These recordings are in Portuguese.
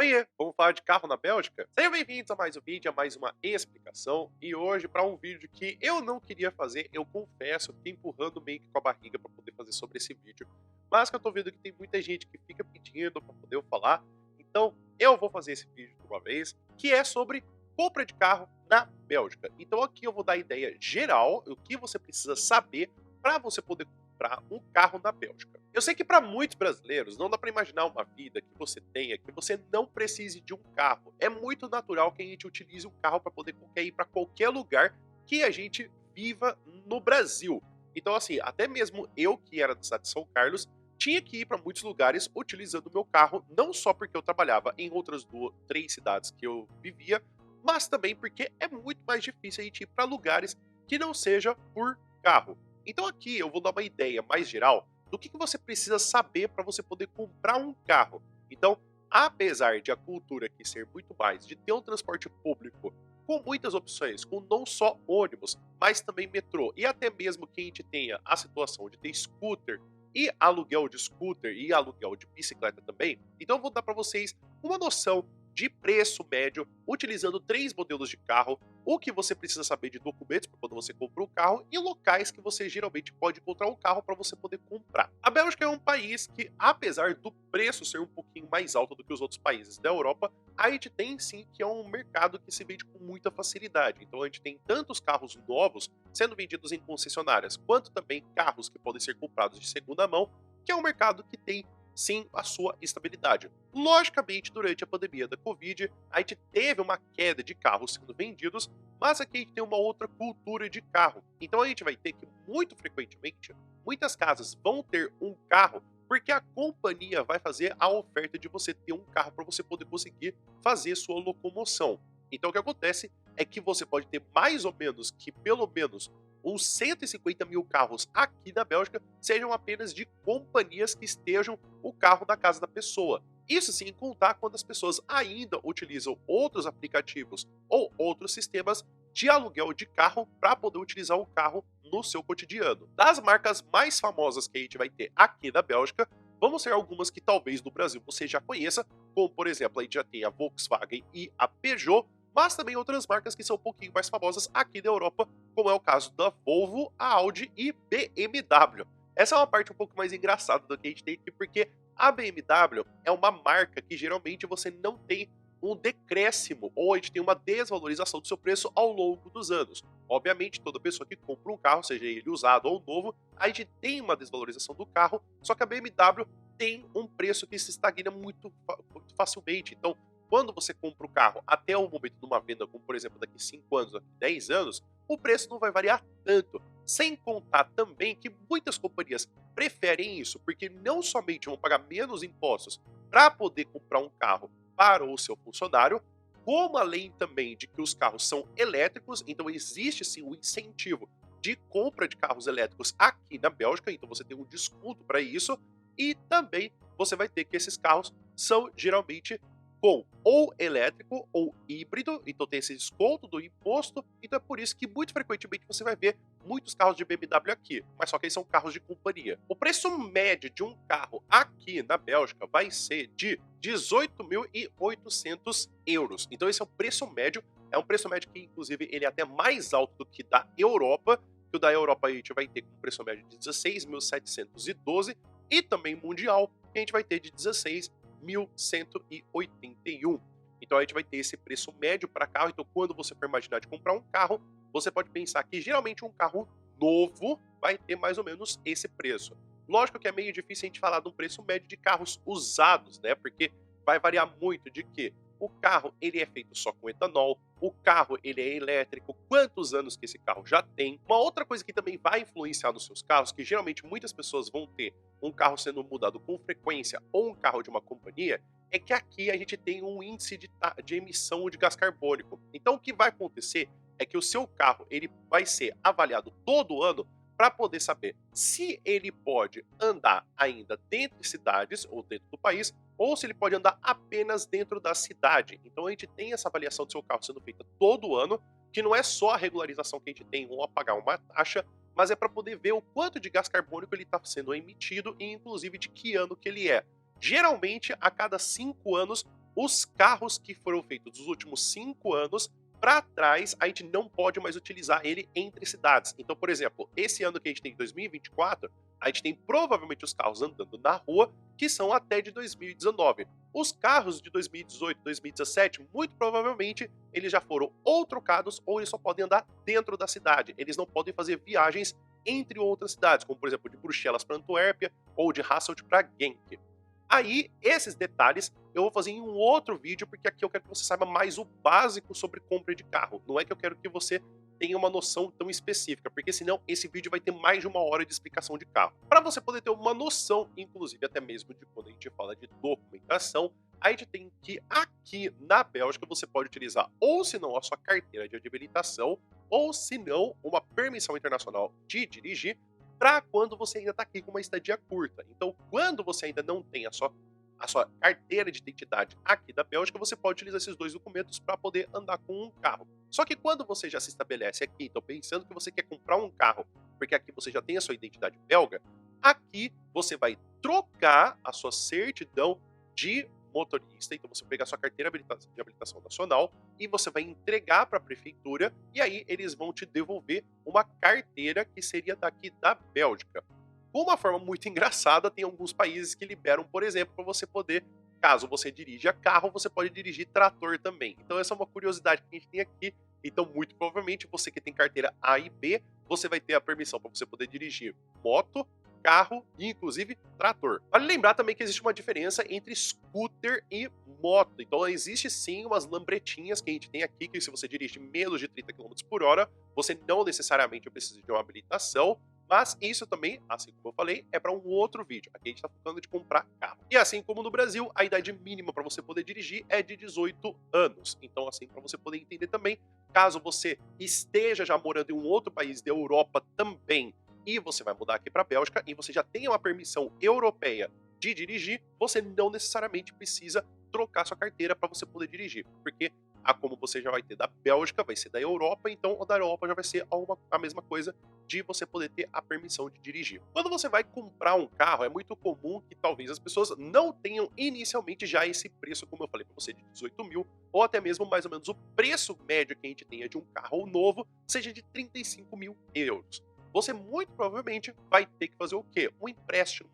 Oiê, vamos falar de carro na Bélgica? Sejam bem-vindos a mais um vídeo, a mais uma explicação. E hoje, para um vídeo que eu não queria fazer, eu confesso, fiquei empurrando meio que com a barriga para poder fazer sobre esse vídeo. Mas que eu tô vendo que tem muita gente que fica pedindo para poder eu falar. Então, eu vou fazer esse vídeo de uma vez, que é sobre compra de carro na Bélgica. Então, aqui eu vou dar a ideia geral, o que você precisa saber para você poder comprar um carro na Bélgica. Eu sei que para muitos brasileiros não dá para imaginar uma vida que você tenha, que você não precise de um carro. É muito natural que a gente utilize o carro para poder ir para qualquer lugar que a gente viva no Brasil. Então, assim, até mesmo eu que era da cidade de São Carlos, tinha que ir para muitos lugares utilizando o meu carro, não só porque eu trabalhava em outras duas, três cidades que eu vivia, mas também porque é muito mais difícil a gente ir para lugares que não seja por carro. Então aqui eu vou dar uma ideia mais geral do que você precisa saber para você poder comprar um carro. Então, apesar de a cultura aqui ser muito mais de ter um transporte público com muitas opções, com não só ônibus, mas também metrô, e até mesmo que a gente tenha a situação de ter scooter e aluguel de scooter e aluguel de bicicleta também, então eu vou dar para vocês uma noção de preço médio, utilizando três modelos de carro, o que você precisa saber de documentos para quando você compra um carro e locais que você geralmente pode encontrar um carro para você poder comprar. A Bélgica é um país que, apesar do preço ser um pouquinho mais alto do que os outros países da Europa, a gente tem sim que é um mercado que se vende com muita facilidade. Então a gente tem tantos carros novos sendo vendidos em concessionárias, quanto também carros que podem ser comprados de segunda mão, que é um mercado que tem sim a sua estabilidade. Logicamente, durante a pandemia da Covid, a gente teve uma queda de carros sendo vendidos, mas aqui a gente tem uma outra cultura de carro. Então a gente vai ter que, muito frequentemente, muitas casas vão ter um carro porque a companhia vai fazer a oferta de você ter um carro para você poder conseguir fazer sua locomoção. Então o que acontece é que você pode ter mais ou menos que pelo menos uns 150 mil carros aqui na Bélgica sejam apenas de companhias que estejam o carro da casa da pessoa. Isso sem contar quando as pessoas ainda utilizam outros aplicativos ou outros sistemas de aluguel de carro para poder utilizar o carro no seu cotidiano. Das marcas mais famosas que a gente vai ter aqui na Bélgica, vamos ser algumas que talvez no Brasil você já conheça, como por exemplo, a gente já tem a Volkswagen e a Peugeot, mas também outras marcas que são um pouquinho mais famosas aqui na Europa, como é o caso da Volvo, a Audi e BMW. Essa é uma parte um pouco mais engraçada do que a gente tem aqui, porque a BMW é uma marca que geralmente você não tem um decréscimo, ou a gente tem uma desvalorização do seu preço ao longo dos anos. Obviamente, toda pessoa que compra um carro, seja ele usado ou novo, a gente tem uma desvalorização do carro, só que a BMW tem um preço que se estagna muito facilmente. Então, quando você compra o carro até o momento de uma venda, como por exemplo daqui 5 anos, daqui 10 anos, o preço não vai variar tanto. Sem contar também que muitas companhias preferem isso, porque não somente vão pagar menos impostos para poder comprar um carro para o seu funcionário, como além também de que os carros são elétricos, então existe sim um incentivo de compra de carros elétricos aqui na Bélgica, então você tem um desconto para isso, e também você vai ter que esses carros são geralmente com ou elétrico ou híbrido, então tem esse desconto do imposto, então é por isso que muito frequentemente você vai ver muitos carros de BMW aqui, mas só que eles são carros de companhia. O preço médio de um carro aqui na Bélgica vai ser de 18.800 euros. Então esse é um preço médio que inclusive ele é até mais alto do que da Europa, que o da Europa a gente vai ter com preço médio de 16.712 e também mundial, que a gente vai ter de 16.181. Então a gente vai ter esse preço médio para carro. Então, quando você for imaginar de comprar um carro, você pode pensar que geralmente um carro novo vai ter mais ou menos esse preço. Lógico que é meio difícil a gente falar de um preço médio de carros usados, né? Porque vai variar muito de que o carro ele é feito só com etanol, o carro ele é elétrico, quantos anos que esse carro já tem. Uma outra coisa que também vai influenciar nos seus carros, que geralmente muitas pessoas vão ter um carro sendo mudado com frequência ou um carro de uma companhia, é que aqui a gente tem um índice de emissão de gás carbônico. Então o que vai acontecer é que o seu carro ele vai ser avaliado todo ano para poder saber se ele pode andar ainda dentro de cidades ou dentro do país, ou se ele pode andar apenas dentro da cidade. Então a gente tem essa avaliação do seu carro sendo feita todo ano, que não é só a regularização que a gente tem ou a pagar uma taxa, mas é para poder ver o quanto de gás carbônico ele está sendo emitido e inclusive de que ano que ele é. Geralmente, a cada 5 anos, os carros que foram feitos nos últimos 5 anos para trás, a gente não pode mais utilizar ele entre cidades. Então, por exemplo, esse ano que a gente tem, 2024, a gente tem provavelmente os carros andando na rua que são até de 2019. Os carros de 2018, 2017, muito provavelmente, eles já foram ou trocados ou eles só podem andar dentro da cidade. Eles não podem fazer viagens entre outras cidades, como por exemplo de Bruxelas para Antuérpia ou de Hasselt para Genk. Aí, esses detalhes eu vou fazer em um outro vídeo, porque aqui eu quero que você saiba mais o básico sobre compra de carro. Não é que eu quero que você tenha uma noção tão específica, porque senão esse vídeo vai ter mais de 1 hora de explicação de carro. Para você poder ter uma noção, inclusive até mesmo de quando a gente fala de documentação, a gente tem que aqui na Bélgica você pode utilizar ou se não a sua carteira de habilitação, ou se não uma permissão internacional de dirigir, para quando você ainda está aqui com uma estadia curta. Então, quando você ainda não tem a sua carteira de identidade aqui da Bélgica, você pode utilizar esses 2 documentos para poder andar com um carro. Só que quando você já se estabelece aqui, então pensando que você quer comprar um carro, porque aqui você já tem a sua identidade belga, aqui você vai trocar a sua certidão de motorista, então você pega a sua carteira de habilitação nacional e você vai entregar para a prefeitura e aí eles vão te devolver uma carteira que seria daqui da Bélgica. De uma forma muito engraçada, tem alguns países que liberam, por exemplo, para você poder, caso você dirija carro, você pode dirigir trator também. Então essa é uma curiosidade que a gente tem aqui. Então, muito provavelmente, você que tem carteira A e B, você vai ter a permissão para você poder dirigir moto, carro e, inclusive, trator. Vale lembrar também que existe uma diferença entre scooter e moto. Então, existe sim umas lambretinhas que a gente tem aqui, que se você dirige menos de 30 km por hora, você não necessariamente precisa de uma habilitação, mas isso também, assim como eu falei, é para um outro vídeo. Aqui a gente está focando de comprar carro. E assim como no Brasil, a idade mínima para você poder dirigir é de 18 anos. Então, assim, para você poder entender também, caso você esteja já morando em um outro país da Europa também, e você vai mudar aqui para a Bélgica, e você já tem uma permissão europeia de dirigir, você não necessariamente precisa trocar sua carteira para você poder dirigir. Porque como você já vai ter da Bélgica, vai ser da Europa, então a da Europa já vai ser a mesma coisa de você poder ter a permissão de dirigir. Quando você vai comprar um carro, é muito comum que talvez as pessoas não tenham inicialmente já esse preço, como eu falei para você, de 18 mil, ou até mesmo mais ou menos o preço médio que a gente tenha de um carro novo seja de 35 mil euros. Você muito provavelmente vai ter que fazer o quê? Um empréstimo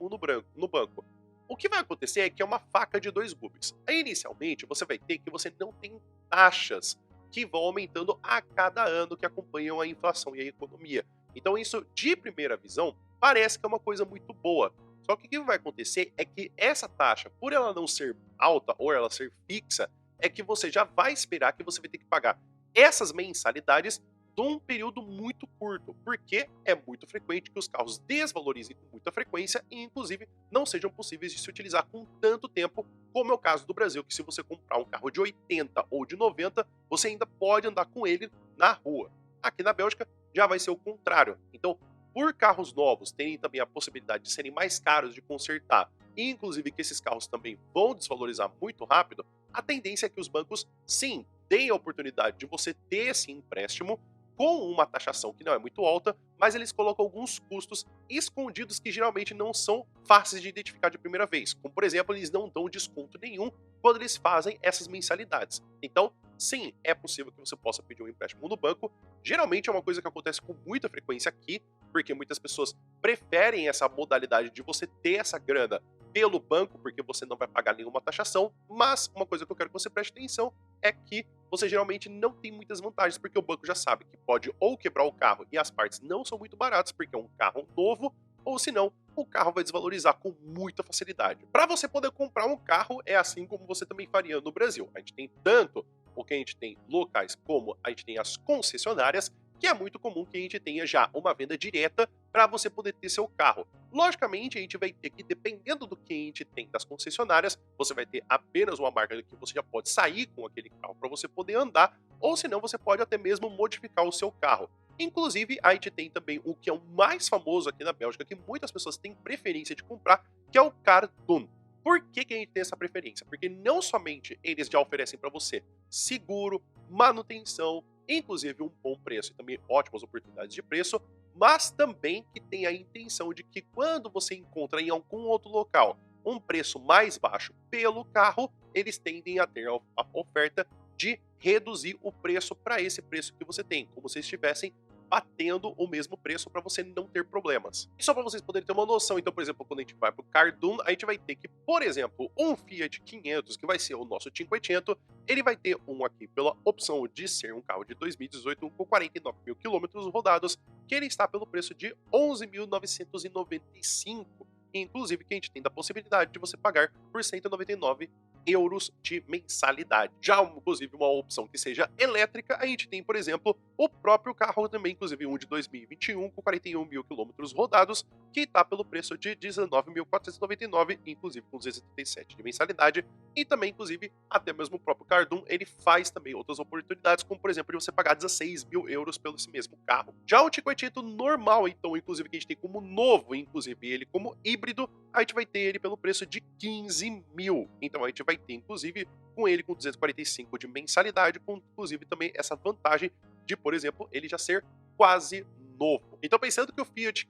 no banco. O que vai acontecer é que é uma faca de 2 gumes. Inicialmente, você vai ter que você não tem taxas que vão aumentando a cada ano que acompanham a inflação e a economia. Então isso, de primeira visão, parece que é uma coisa muito boa. Só que o que vai acontecer é que essa taxa, por ela não ser alta ou ela ser fixa, é que você já vai esperar que você vai ter que pagar essas mensalidades de um período muito curto, porque é muito frequente que os carros desvalorizem com muita frequência e, inclusive, não sejam possíveis de se utilizar com tanto tempo, como é o caso do Brasil, que se você comprar um carro de 80 ou de 90, você ainda pode andar com ele na rua. Aqui na Bélgica já vai ser o contrário. Então, por carros novos terem também a possibilidade de serem mais caros de consertar, e inclusive que esses carros também vão desvalorizar muito rápido, a tendência é que os bancos, sim, deem a oportunidade de você ter esse empréstimo com uma taxação que não é muito alta, mas eles colocam alguns custos escondidos que geralmente não são fáceis de identificar de primeira vez. Como, por exemplo, eles não dão desconto nenhum quando eles fazem essas mensalidades. Então, sim, é possível que você possa pedir um empréstimo no banco. Geralmente é uma coisa que acontece com muita frequência aqui, porque muitas pessoas preferem essa modalidade de você ter essa grana pelo banco, porque você não vai pagar nenhuma taxação, mas uma coisa que eu quero que você preste atenção é que você geralmente não tem muitas vantagens, porque o banco já sabe que pode ou quebrar o carro e as partes não são muito baratas, porque é um carro novo, ou senão o carro vai desvalorizar com muita facilidade. Para você poder comprar um carro, é assim como você também faria no Brasil. A gente tem tanto o que a gente tem locais como a gente tem as concessionárias, que é muito comum que a gente tenha já uma venda direta para você poder ter seu carro. Logicamente, a gente vai ter que, dependendo do que a gente tem das concessionárias, você vai ter apenas uma marca que você já pode sair com aquele carro para você poder andar, ou senão você pode até mesmo modificar o seu carro. Inclusive, a gente tem também o que é o mais famoso aqui na Bélgica, que muitas pessoas têm preferência de comprar, que é o Cartoon. Por que a gente tem essa preferência? Porque não somente eles já oferecem para você seguro, manutenção, inclusive um bom preço e também ótimas oportunidades de preço, mas também que tem a intenção de que quando você encontra em algum outro local um preço mais baixo pelo carro, eles tendem a ter a oferta de reduzir o preço para esse preço que você tem, como se estivessem batendo o mesmo preço para você não ter problemas. E só para vocês poderem ter uma noção, então, por exemplo, quando a gente vai para o Cardoon, a gente vai ter que, por exemplo, um Fiat 500, que vai ser o nosso 500, ele vai ter um aqui pela opção de ser um carro de 2018 com 49 mil quilômetros rodados, que ele está pelo preço de 11.995, inclusive que a gente tem da possibilidade de você pagar por 199 euros de mensalidade. Já, inclusive, uma opção que seja elétrica, a gente tem, por exemplo, o próprio carro também, inclusive um de 2021, com 41 mil quilômetros rodados, que está pelo preço de 19.499, inclusive com 277 de mensalidade, e também, inclusive, até mesmo o próprio Cardoon, ele faz também outras oportunidades, como, por exemplo, de você pagar 16 mil euros pelo esse mesmo carro. Já o Cinquecento normal, então, inclusive, que a gente tem como novo, inclusive, ele como híbrido, a gente vai ter ele pelo preço de 15 mil. Então, a gente vai ter, inclusive, com ele com 245 de mensalidade, com, inclusive, também essa vantagem de, por exemplo, ele já ser quase novo. Então, pensando que o Fiat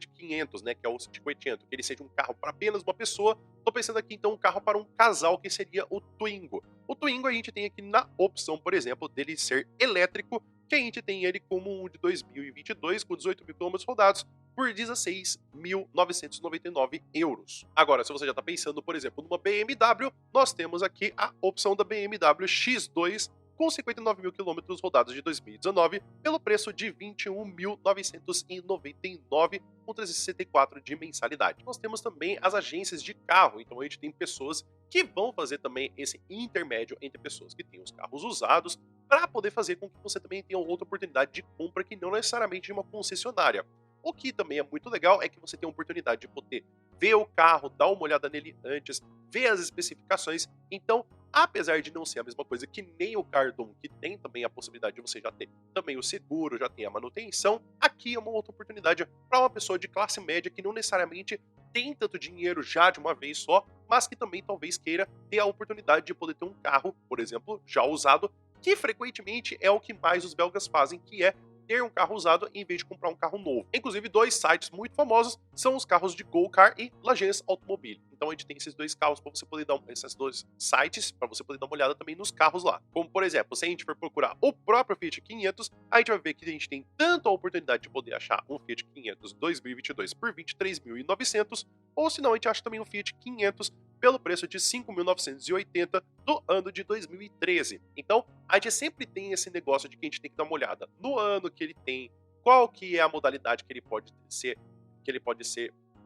500, né, que é o 500, que ele seja um carro para apenas uma pessoa, tô pensando aqui, então, um carro para um casal, que seria o Twingo. O Twingo a gente tem aqui na opção, por exemplo, dele ser elétrico, que a gente tem ele como um de 2022, com 18 mil quilômetros rodados, por 16.999 euros. Agora, se você já está pensando, por exemplo, numa BMW, nós temos aqui a opção da BMW X2, com 59 mil quilômetros rodados de 2019, pelo preço de 21.999, com 364 de mensalidade. Nós temos também as agências de carro, então a gente tem pessoas que vão fazer também esse intermédio entre pessoas que têm os carros usados, para poder fazer com que você também tenha outra oportunidade de compra que não necessariamente de uma concessionária. O que também é muito legal é que você tem a oportunidade de poder ver o carro, dar uma olhada nele antes, ver as especificações. Então, apesar de não ser a mesma coisa que nem o Cardoon, que tem também a possibilidade de você já ter também o seguro, já tem a manutenção, aqui é uma outra oportunidade para uma pessoa de classe média que não necessariamente tem tanto dinheiro já de uma vez só, mas que também talvez queira ter a oportunidade de poder ter um carro, por exemplo, já usado, que frequentemente é o que mais os belgas fazem, que é ter um carro usado em vez de comprar um carro novo. Inclusive, dois sites muito famosos são os carros de Go-Car e L'Agence Automobile. Então a gente tem esses dois carros para você poder dar esses dois sites para você poder dar uma olhada também nos carros lá. Como por exemplo, se a gente for procurar o próprio Fiat 500, a gente vai ver que a gente tem tanto a oportunidade de poder achar um Fiat 500 2022 por 23.900, ou se não, a gente acha também um Fiat 500 pelo preço de 5.980 do ano de 2013. Então, a gente sempre tem esse negócio de que a gente tem que dar uma olhada no ano que ele tem, qual que é a modalidade que ele pode ser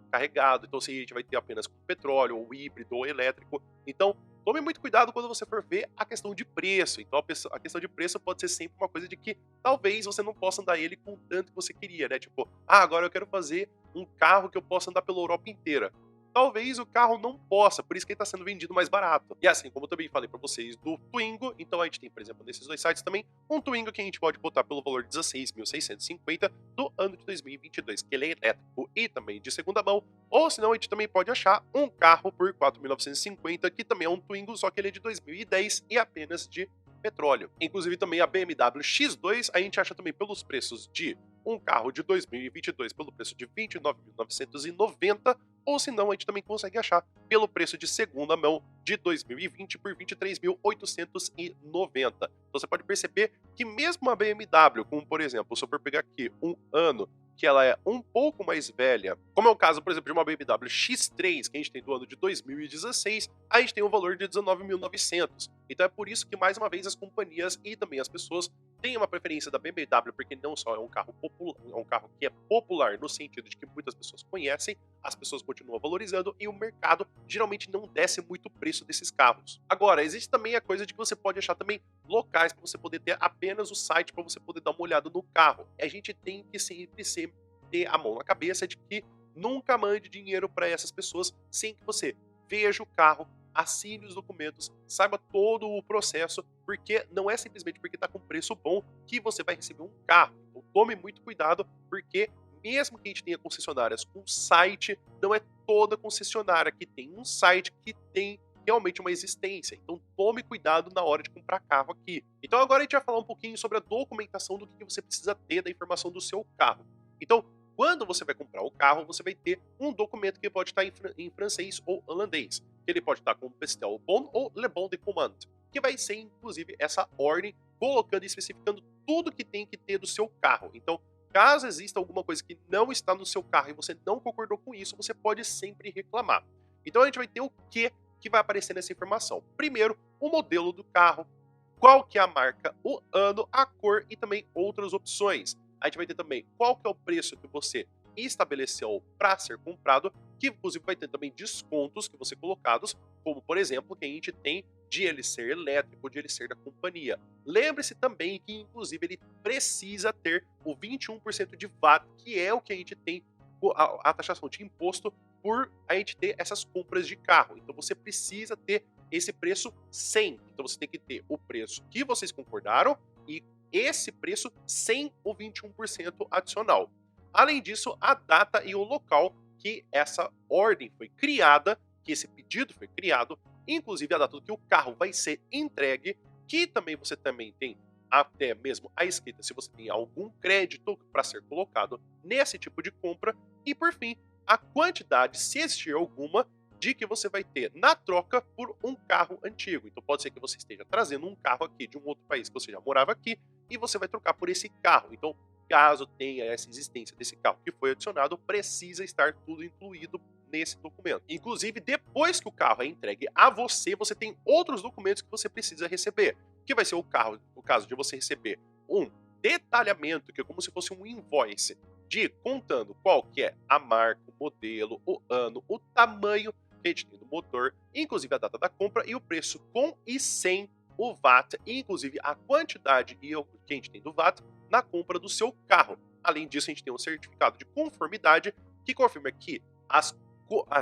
carregado. Então, se a gente vai ter apenas com petróleo, ou híbrido, ou elétrico. Então, tome muito cuidado quando você for ver a questão de preço. Então, a questão de preço pode ser sempre uma coisa de que talvez você não possa andar ele com o tanto que você queria, né? Tipo, agora eu quero fazer um carro que eu possa andar pela Europa inteira. Talvez o carro não possa, por isso que ele está sendo vendido mais barato. E assim, como eu também falei para vocês do Twingo, então a gente tem, por exemplo, nesses dois sites também, um Twingo que a gente pode botar pelo valor de 16.650 do ano de 2022, que ele é elétrico e também de segunda mão, ou senão a gente também pode achar um carro por 4.950, que também é um Twingo, só que ele é de 2010 e apenas de petróleo. Inclusive também a BMW X2 a gente acha também pelos preços de um carro de 2022 pelo preço de 29.990, ou se não, a gente também consegue achar pelo preço de segunda mão de 2020 por 23.890. Então você pode perceber que mesmo a BMW, como por exemplo, se eu for pegar aqui um ano que ela é um pouco mais velha, como é o caso, por exemplo, de uma BMW X3, que a gente tem do ano de 2016, a gente tem um valor de 19.900. Então é por isso que, mais uma vez, as companhias e também as pessoas têm uma preferência da BMW, porque não só é um carro popular, é um carro que é popular no sentido de que muitas pessoas conhecem, as pessoas continuam valorizando e o mercado geralmente não desce muito o preço desses carros. Agora, existe também a coisa de que você pode achar também locais para você poder ter apenas o site para você poder dar uma olhada no carro. A gente tem que sempre ter a mão na cabeça de que nunca mande dinheiro para essas pessoas sem que você veja o carro, assine os documentos, saiba todo o processo, porque não é simplesmente porque está com preço bom que você vai receber um carro. Então tome muito cuidado, porque mesmo que a gente tenha concessionárias com site, não é toda concessionária que tem um site que tem realmente uma existência. Então tome cuidado na hora de comprar carro aqui. Então agora a gente vai falar um pouquinho sobre a documentação do que você precisa ter da informação do seu carro. Então, quando você vai comprar o carro, você vai ter um documento que pode estar em francês ou holandês. que ele pode estar como Bestel Bon ou Le Bon de Commande, que vai ser, inclusive, essa ordem colocando e especificando tudo que tem que ter do seu carro. Então, caso exista alguma coisa que não está no seu carro e você não concordou com isso, você pode sempre reclamar. Então, a gente vai ter o que vai aparecer nessa informação. Primeiro, o modelo do carro, qual que é a marca, o ano, a cor e também outras opções. A gente vai ter também qual que é o preço que você estabeleceu para ser comprado, que inclusive vai ter também descontos que vão ser colocados, como por exemplo, que a gente tem de ele ser elétrico, de ele ser da companhia. Lembre-se também que inclusive ele precisa ter o 21% de VAT, que é o que a gente tem a taxação de imposto por a gente ter essas compras de carro. Então você precisa ter esse preço 100. Então você tem que ter o preço que vocês concordaram e esse preço sem o 21% adicional. Além disso, a data e o local que essa ordem foi criada, que esse pedido foi criado, inclusive a data que o carro vai ser entregue, que também você também tem até mesmo a escrita se você tem algum crédito para ser colocado nesse tipo de compra e por fim, a quantidade, se existir alguma, de que você vai ter na troca por um carro antigo. Então pode ser que você esteja trazendo um carro aqui de um outro país que você já morava aqui e você vai trocar por esse carro. Então, caso tenha essa existência desse carro que foi adicionado, precisa estar tudo incluído nesse documento. Inclusive, depois que o carro é entregue a você, você tem outros documentos que você precisa receber, que vai ser o caso de você receber um detalhamento, que é como se fosse um invoice, de contando qual que é a marca, o modelo, o ano, o tamanho que a gente tem do motor, inclusive a data da compra e o preço com e sem o VAT, e inclusive a quantidade que a gente tem do VAT na compra do seu carro. Além disso, a gente tem um certificado de conformidade que confirma que as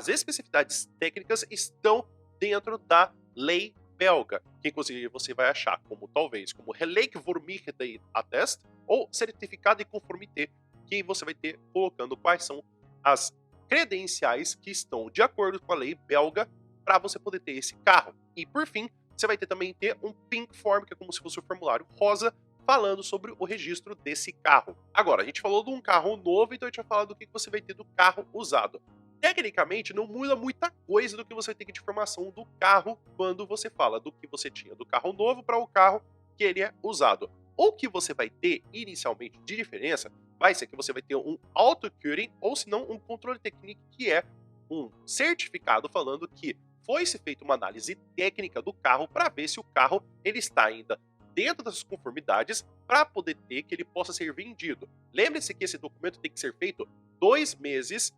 especificidades técnicas estão dentro da lei belga, que inclusive você vai achar como talvez como Gelijkvormigheid Attest ou certificado de conformité, que você vai ter colocando quais são as credenciais que estão de acordo com a lei belga para você poder ter esse carro. E por fim, você vai também ter um pink form, que é como se fosse um formulário rosa, falando sobre o registro desse carro. Agora, a gente falou de um carro novo, então a gente vai falar do que você vai ter do carro usado. Tecnicamente, não muda muita coisa do que você tem de informação do carro quando você fala do que você tinha do carro novo para o carro que ele é usado. O que você vai ter inicialmente de diferença vai ser que você vai ter um auto-curing ou se não um controle técnico, que é um certificado falando que foi-se feita uma análise técnica do carro para ver se o carro ele está ainda dentro das conformidades para poder ter que ele possa ser vendido. Lembre-se que esse documento tem que ser feito 2 meses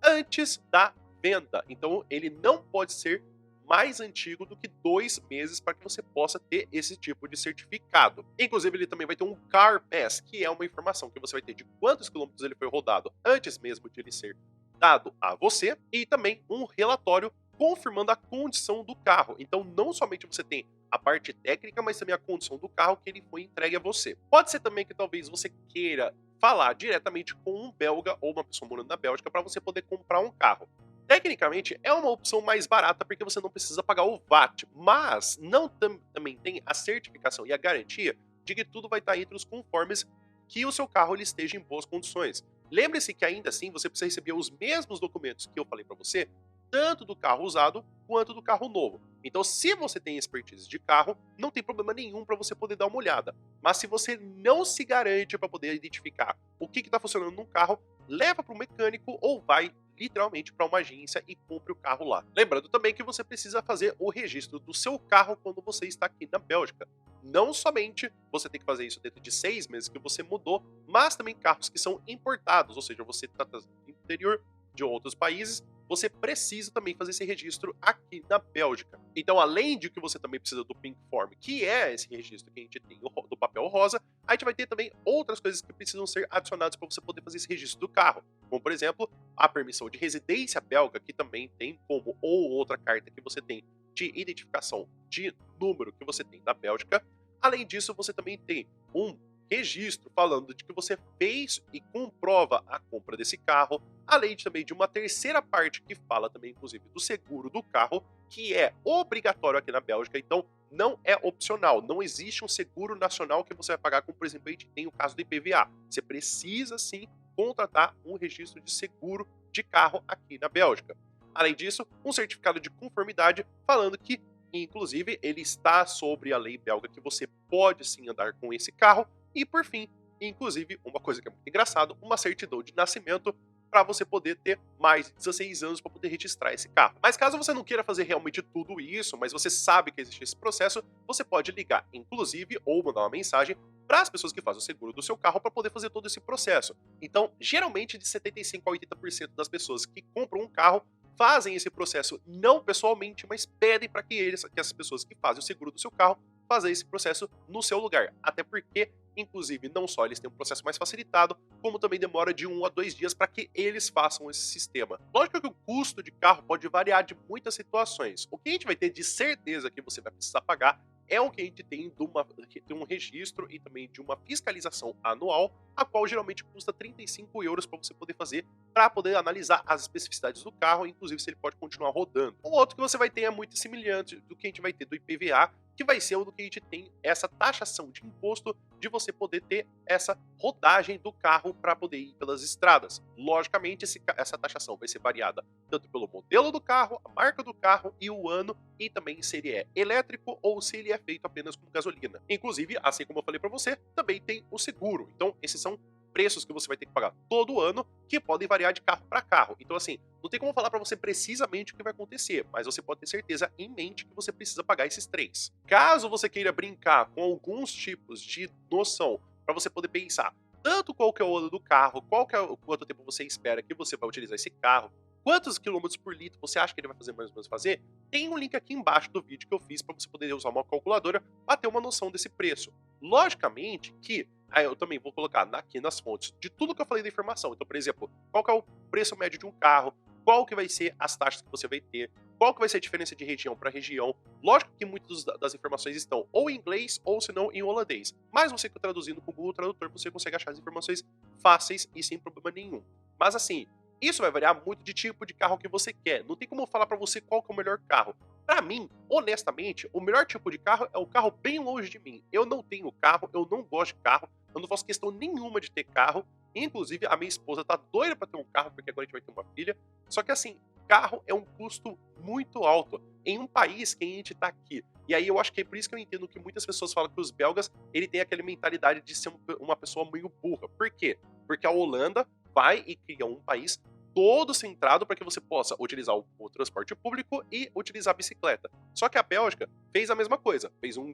antes da venda. Então ele não pode ser mais antigo do que 2 meses para que você possa ter esse tipo de certificado. Inclusive, ele também vai ter um Car Pass, que é uma informação que você vai ter de quantos quilômetros ele foi rodado antes mesmo de ele ser dado a você, e também um relatório confirmando a condição do carro. Então, não somente você tem a parte técnica, mas também a condição do carro que ele foi entregue a você. Pode ser também que talvez você queira falar diretamente com um belga ou uma pessoa morando na Bélgica para você poder comprar um carro. Tecnicamente, é uma opção mais barata porque você não precisa pagar o VAT, mas não também tem a certificação e a garantia de que tudo vai estar entre os conformes que o seu carro ele esteja em boas condições. Lembre-se que ainda assim você precisa receber os mesmos documentos que eu falei para você, tanto do carro usado quanto do carro novo. Então, se você tem expertise de carro, não tem problema nenhum para você poder dar uma olhada. Mas se você não se garante para poder identificar o que está funcionando num carro, leva para o mecânico ou vai literalmente para uma agência e compre o carro lá. Lembrando também que você precisa fazer o registro do seu carro quando você está aqui na Bélgica. Não somente você tem que fazer isso dentro de 6 meses que você mudou, mas também carros que são importados, ou seja, você está do interior de outros países, você precisa também fazer esse registro aqui na Bélgica. Então, além de que você também precisa do Pink Form, que é esse registro que a gente tem do papel rosa, a gente vai ter também outras coisas que precisam ser adicionadas para você poder fazer esse registro do carro. Como, por exemplo, a permissão de residência belga, que também tem como, ou outra carta que você tem de identificação de número que você tem da Bélgica. Além disso, você também tem um registro falando de que você fez e comprova a compra desse carro, além também de uma terceira parte que fala também, inclusive, do seguro do carro, que é obrigatório aqui na Bélgica, então não é opcional, não existe um seguro nacional que você vai pagar, como por exemplo a gente tem o caso do IPVA. Você precisa sim contratar um registro de seguro de carro aqui na Bélgica. Além disso, um certificado de conformidade falando que, inclusive, ele está sobre a lei belga que você pode sim andar com esse carro. E por fim, inclusive, uma coisa que é muito engraçado, uma certidão de nascimento para você poder ter mais de 16 anos para poder registrar esse carro. Mas caso você não queira fazer realmente tudo isso, mas você sabe que existe esse processo, você pode ligar, inclusive, ou mandar uma mensagem para as pessoas que fazem o seguro do seu carro para poder fazer todo esse processo. Então, geralmente, de 75 a 80% das pessoas que compram um carro fazem esse processo não pessoalmente, mas pedem para que as pessoas que fazem o seguro do seu carro façam esse processo no seu lugar. Até porque, inclusive, não só eles têm um processo mais facilitado, como também demora de 1 a 2 dias para que eles façam esse sistema. Lógico que o custo de carro pode variar de muitas situações. O que a gente vai ter de certeza que você vai precisar pagar é o que a gente tem de um registro e também de uma fiscalização anual, a qual geralmente custa 35 euros para você poder fazer, para poder analisar as especificidades do carro, inclusive se ele pode continuar rodando. O outro que você vai ter é muito semelhante do que a gente vai ter do IPVA, que vai ser o do que a gente tem essa taxação de imposto de você poder ter essa rodagem do carro para poder ir pelas estradas. Logicamente, essa taxação vai ser variada tanto pelo modelo do carro, a marca do carro e o ano, e também se ele é elétrico ou se ele é feito apenas com gasolina. Inclusive, assim como eu falei para você, também tem o seguro. Então, esses são preços que você vai ter que pagar todo ano, que podem variar de carro para carro. Então, assim, não tem como falar para você precisamente o que vai acontecer, mas você pode ter certeza em mente que você precisa pagar esses três. Caso você queira brincar com alguns tipos de noção para você poder pensar tanto qual que é o ano do carro, quanto tempo você espera que você vai utilizar esse carro, quantos quilômetros por litro você acha que ele vai fazer mais ou menos fazer, tem um link aqui embaixo do vídeo que eu fiz para você poder usar uma calculadora para ter uma noção desse preço. Logicamente que eu também vou colocar aqui nas fontes de tudo que eu falei da informação. Então, por exemplo, qual que é o preço médio de um carro, qual que vai ser as taxas que você vai ter, qual que vai ser a diferença de região para região. Lógico que muitas das informações estão ou em inglês ou se não em holandês. Mas você traduzindo com o Google Tradutor, você consegue achar as informações fáceis e sem problema nenhum. Mas assim, isso vai variar muito de tipo de carro que você quer. Não tem como eu falar para você qual que é o melhor carro. Para mim, honestamente, o melhor tipo de carro é o carro bem longe de mim. Eu não tenho carro, eu não gosto de carro, eu não faço questão nenhuma de ter carro. Inclusive, a minha esposa tá doida para ter um carro, porque agora a gente vai ter uma filha. Só que assim, carro é um custo muito alto em um país que a gente tá aqui. E aí eu acho que é por isso que eu entendo que muitas pessoas falam que os belgas, ele tem aquela mentalidade de ser uma pessoa meio burra. Por quê? Porque a Holanda vai e cria um país todo centrado para que você possa utilizar o transporte público e utilizar a bicicleta. Só que a Bélgica fez a mesma coisa, fez um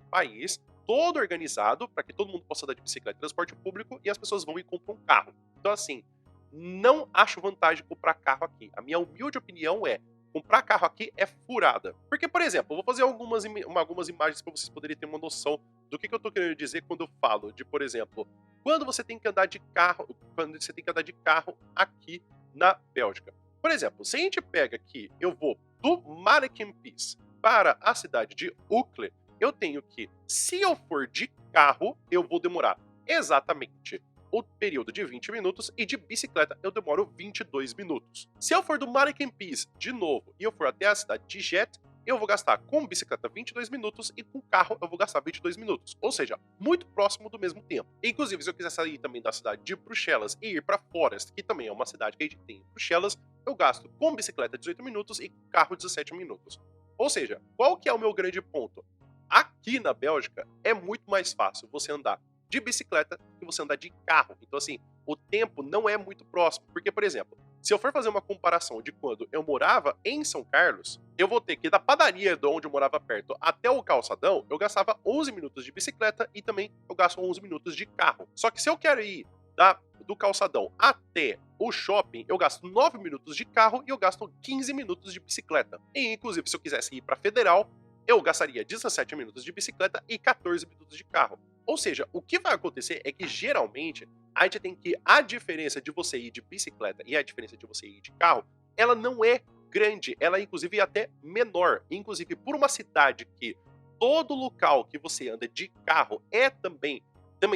país todo organizado para que todo mundo possa andar de bicicleta e transporte público e as pessoas vão e compram um carro. Então assim, não acho vantagem comprar carro aqui. A minha humilde opinião é, comprar carro aqui é furada. Porque, por exemplo, eu vou fazer algumas imagens para vocês poderem ter uma noção do que eu tô querendo dizer quando eu falo de, por exemplo, quando você tem que andar de carro, aqui na Bélgica. Por exemplo, se a gente pega aqui, eu vou do Marekenpis para a cidade de Uccle, eu tenho que, se eu for de carro, eu vou demorar exatamente o período de 20 minutos e de bicicleta eu demoro 22 minutos. Se eu for do Marekenpis de novo e eu for até a cidade de Jet, eu vou gastar com bicicleta 22 minutos e com carro eu vou gastar 22 minutos. Ou seja, muito próximo do mesmo tempo. Inclusive, se eu quiser sair também da cidade de Bruxelas e ir para Forest, que também é uma cidade que a gente tem em Bruxelas, eu gasto com bicicleta 18 minutos e com carro 17 minutos. Ou seja, qual que é o meu grande ponto? Aqui na Bélgica é muito mais fácil você andar de bicicleta que você andar de carro. Então, assim, o tempo não é muito próximo. Porque, por exemplo, se eu for fazer uma comparação de quando eu morava em São Carlos, eu vou ter que, da padaria de onde eu morava perto até o calçadão, eu gastava 11 minutos de bicicleta e também eu gasto 11 minutos de carro. Só que se eu quero ir do calçadão até o shopping, eu gasto 9 minutos de carro e eu gasto 15 minutos de bicicleta. E, inclusive, se eu quisesse ir para Federal, eu gastaria 17 minutos de bicicleta e 14 minutos de carro. Ou seja, o que vai acontecer é que geralmente a gente tem que a diferença de você ir de bicicleta e a diferença de você ir de carro, ela não é grande, ela é inclusive até menor. Inclusive por uma cidade que todo local que você anda de carro é também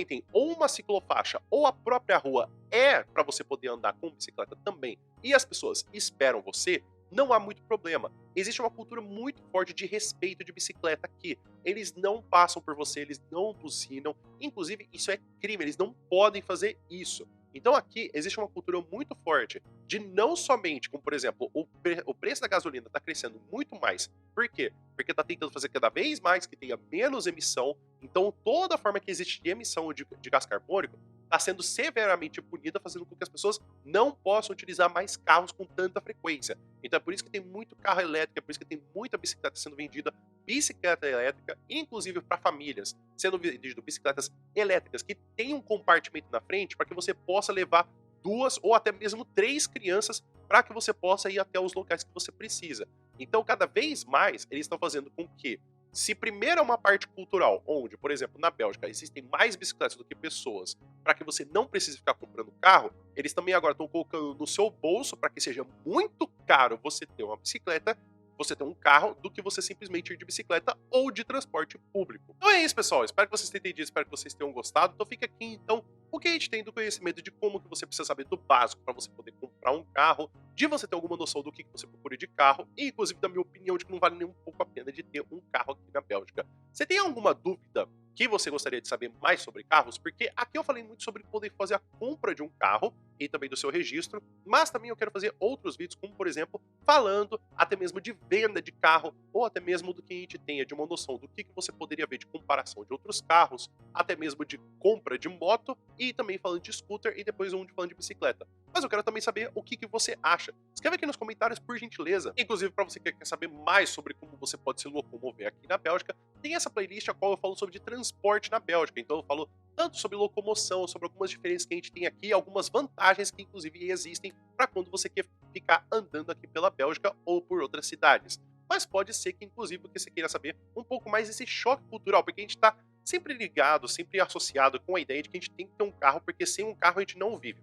tem ou uma ciclofaixa ou a própria rua é para você poder andar com bicicleta também e as pessoas esperam você, não há muito problema. Existe uma cultura muito forte de respeito de bicicleta aqui. Eles não passam por você, eles não buzinam. Inclusive, isso é crime, eles não podem fazer isso. Então aqui existe uma cultura muito forte de não somente, como por exemplo, o preço da gasolina está crescendo muito mais. Por quê? Porque está tentando fazer cada vez mais que tenha menos emissão. Então toda forma que existe de emissão de gás carbônico está sendo severamente punida, fazendo com que as pessoas não possam utilizar mais carros com tanta frequência. Então é por isso que tem muito carro elétrico, é por isso que tem muita bicicleta sendo vendida, bicicleta elétrica, inclusive para famílias, sendo vendido bicicletas elétricas que tem um compartimento na frente para que você possa levar 2 ou até mesmo 3 crianças para que você possa ir até os locais que você precisa. Então, cada vez mais, eles estão fazendo com que, se primeiro é uma parte cultural, onde, por exemplo, na Bélgica existem mais bicicletas do que pessoas, para que você não precise ficar comprando carro, eles também agora estão colocando no seu bolso para que seja muito caro você ter uma bicicleta, você ter um carro, do que você simplesmente ir de bicicleta ou de transporte público. Então é isso, pessoal. Espero que vocês tenham entendido, espero que vocês tenham gostado. Então fica aqui, então, o que a gente tem do conhecimento de como que você precisa saber do básico para você poder comprar um carro, de você ter alguma noção do que você procura de carro, e inclusive da minha opinião de que não vale nem um pouco a pena de ter um carro aqui na Bélgica. Você tem alguma dúvida que você gostaria de saber mais sobre carros? Porque aqui eu falei muito sobre poder fazer a compra de um carro e também do seu registro, mas também eu quero fazer outros vídeos, como por exemplo, falando até mesmo de venda de carro, ou até mesmo do que a gente tenha de uma noção do que você poderia ver de comparação de outros carros, até mesmo de compra de moto, e também falando de scooter, e depois um falando de bicicleta. Mas eu quero também saber o que você acha. Escreve aqui nos comentários, por gentileza. Inclusive, para você que quer saber mais sobre como você pode se locomover aqui na Bélgica, tem essa playlist a qual eu falo sobre transporte na Bélgica. Então eu falo tanto sobre locomoção, sobre algumas diferenças que a gente tem aqui, algumas vantagens que inclusive existem para quando você quer ficar andando aqui pela Bélgica ou por outras cidades. Mas pode ser que inclusive você queira saber um pouco mais desse choque cultural, porque a gente está sempre ligado, sempre associado com a ideia de que a gente tem que ter um carro, porque sem um carro a gente não vive.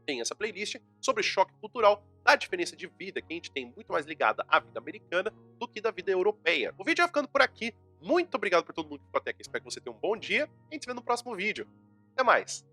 Tem essa playlist sobre choque cultural, da diferença de vida que a gente tem muito mais ligada à vida americana do que da vida europeia. O vídeo vai ficando por aqui. Muito obrigado por todo mundo que ficou até aqui. Espero que você tenha um bom dia. E a gente se vê no próximo vídeo. Até mais.